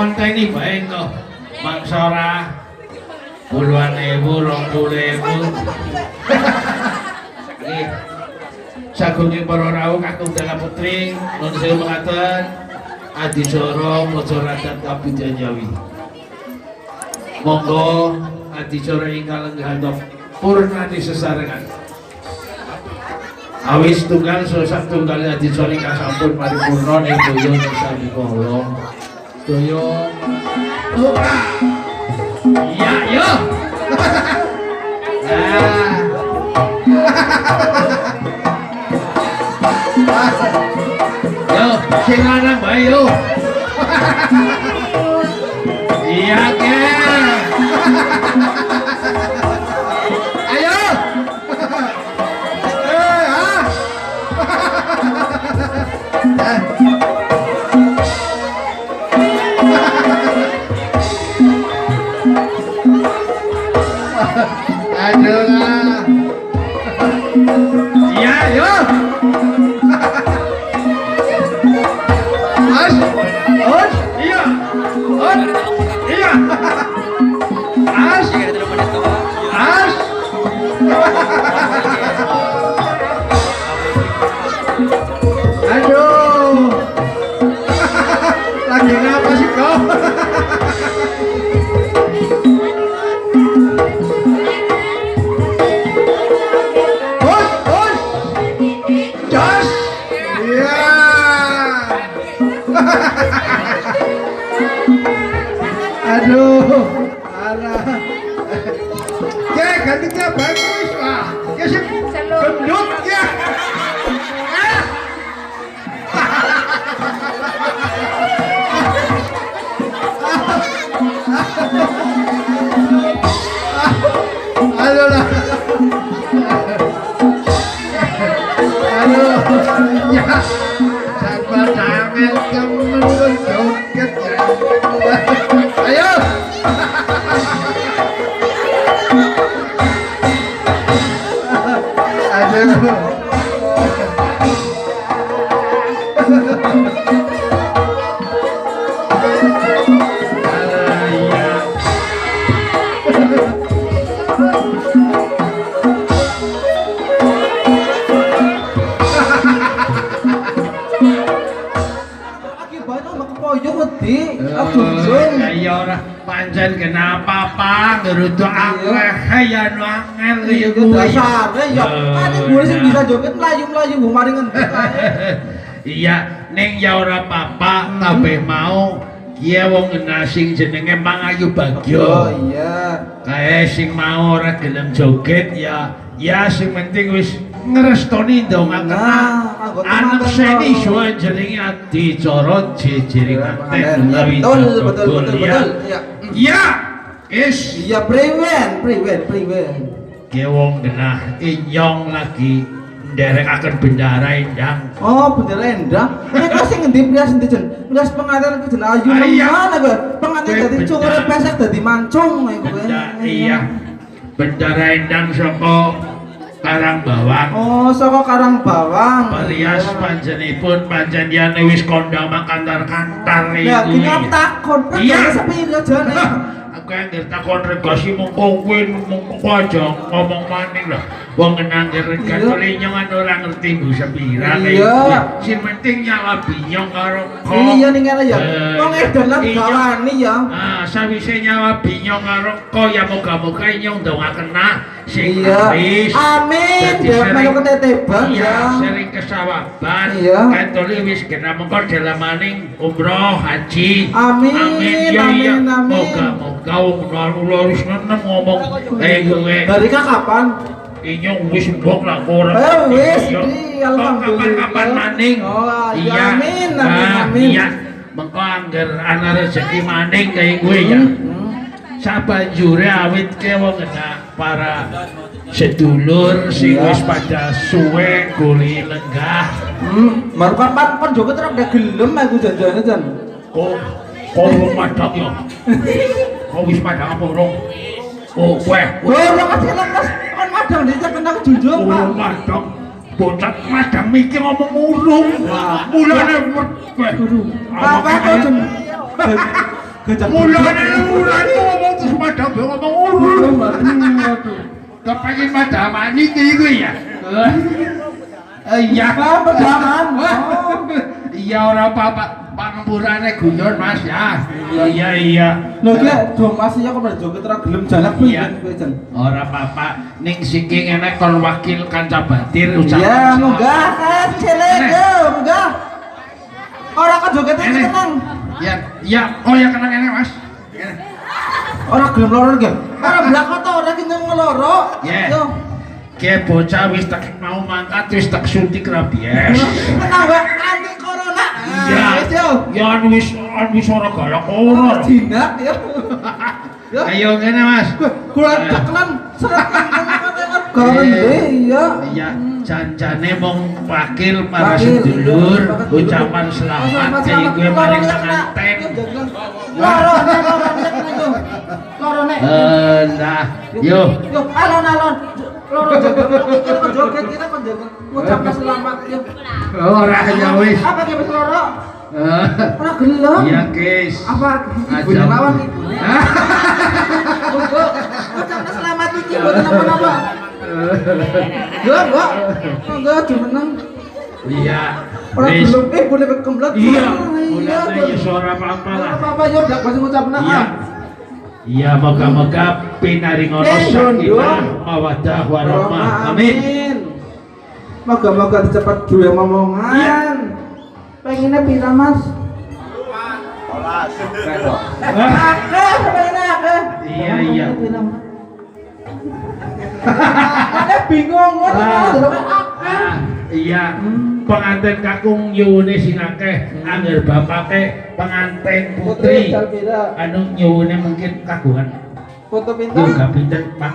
ngonteni bae kok mangsa ora puluhan ewu 20.000 nggih sagunging para rawuh kakung Dala Putri nuwun sewu mengaten adicara maca radat kabudayan Jawi monggo adicara ingkang lenggah purna disesarengan awis tunggal sesat tunggal adicara ingkang sampun paripurna ing donya sami kala donya iya yo yo sing lanang bae yo iya ke ayo aduh lah iya yo Os iya iya as aduh lagi ngapa sih kau Jos iya aduh arah ya gantinya bagus lah ya sih gendut ya aduh lah aduh ya sabar tangan temen joget ya ayo aduh ya ora pancen kenapa apa ngerutuk akeh ya angel kaya kuwi dasare ya ane gue sing bisa joget mlayu-mlayu mbok mari ngendek iya ning ya ora apa-apa kabeh mau kiye wong sing jenenge Mangayu Bagyo oh iya kae sing mau ora gelem joget ya sing penting wis ngrestoni ndongaken anak seni suwe jenenge adicara jejeringan betul iya is iya priwen ki wong genah inyong lagi nderekaken bendara endang oh bendara endang nek sing ngendi prias endi jen prias pengantin ki jeneng ayu mana kok pengantin dadi cungure pesek dadi mancung iya bendara endang saka Karang Bawang. Oh, saka Karang Bawang. Parias panjenipun panjenengan wis kondang makantar-kantar iki. Ya, kene takon, iya sepiro jane. Aku yang takon regasi mongko kowe mongko aja ngomong maning lho. Wong nangger regasi nyong ora ngerti bu sepira iya. Sing penting nyawa binyong karo kok. Iya ning kene ya. Wong edan lan bawani ya. Sawise nyawa binyong karo kok ya moga-moga nyong ndongaken sing wis. Amin. Ya melu keteteban ya. Sering kesawaban. Iya. Kantole wis kena mengko dalemaning umroh haji. Amin. Amin. Amin. Moga-moga wong kula wis nenem ngomong kowe. Dari kapan? Inyong wis mbok lah ora. Wis di alhamdulillah. Kapan maning? Oh iya. Amin. Amin. Iya. Mengko angger ana rezeki maning kaya kowe ya. Sabanjure awit ke wong para sedulur sing wis pada suwe guli lenggah. Mar kapan joget ora gelem aku janjane jan. Kok madhak ya. Kok wis padhang apa urung? Oh, kowe. Ora kasih lemes kon madhang dicek kena junjung, Pak. Oh, madhang. Bocah madhang mikir ngomong urung. Mulane kowe. Apa kok jen Gajah Mulane ngomong terus madam ngomong Waduh. kepengen madamani iki ya. Iya, Pedaman. iya ora apa-apa. Pangempurane guyon Mas ya. Iya. Lho ki do Mas ya kok joget ora gelem jalak Iya. kowe Jen. Ora apa-apa. Ning siki ngene kon wakil kanca batir ucapan. Ya munggah kan celek yo munggah. Ora kok joget Ini. tenang. Ya, oh ya kenang ngene Mas. Ngene. Ora gelem loro ki. Ora blakot to ora ki ngeloro. Ya. Yo. Ki bocah wis tak mau mangkat wis tak suntik rabies. Tenang wae anti corona. Ya. Wis yo. Ya wis ora galak ora. Jinak yo. Yo. Ayo ngene Mas. Kula tekenan seret kan iya. Iya, janjane mong wakil para Wakil, sedulur iya. ucapan selamat iki gue maring penganten. Lorone. Nah, yo. Yo alon-alon. Loro joget kita kon joget. Ucapkan selamat yo. Ora ya wis. Apa ki wis loro? Ora gelem. Iya, Kis. Apa ibunya Ajam. lawan iki? Ucapkan selamat iki mboten apa-apa. Yo, enggak jumeneng. Iya. Ora Wis. gelem boleh kemblot. Iya. Mulane ya ora apa-apa lah. Apa-apa yo dak pas ngucapna. Iya. Iya, moga-moga pinaringono sakinah mawaddah warahmah. Amin. Moga-moga cepat duwe momongan. Pengennya pira, Mas? Akeh, pengennya akeh. Iya. Ada bingung ngono Ah, iya. Pengantin kakung nyuwune sing akeh, angger bapake pengantin putri. Anu nyuwune mungkin kagungan. Foto Yo gak pinter, Pak.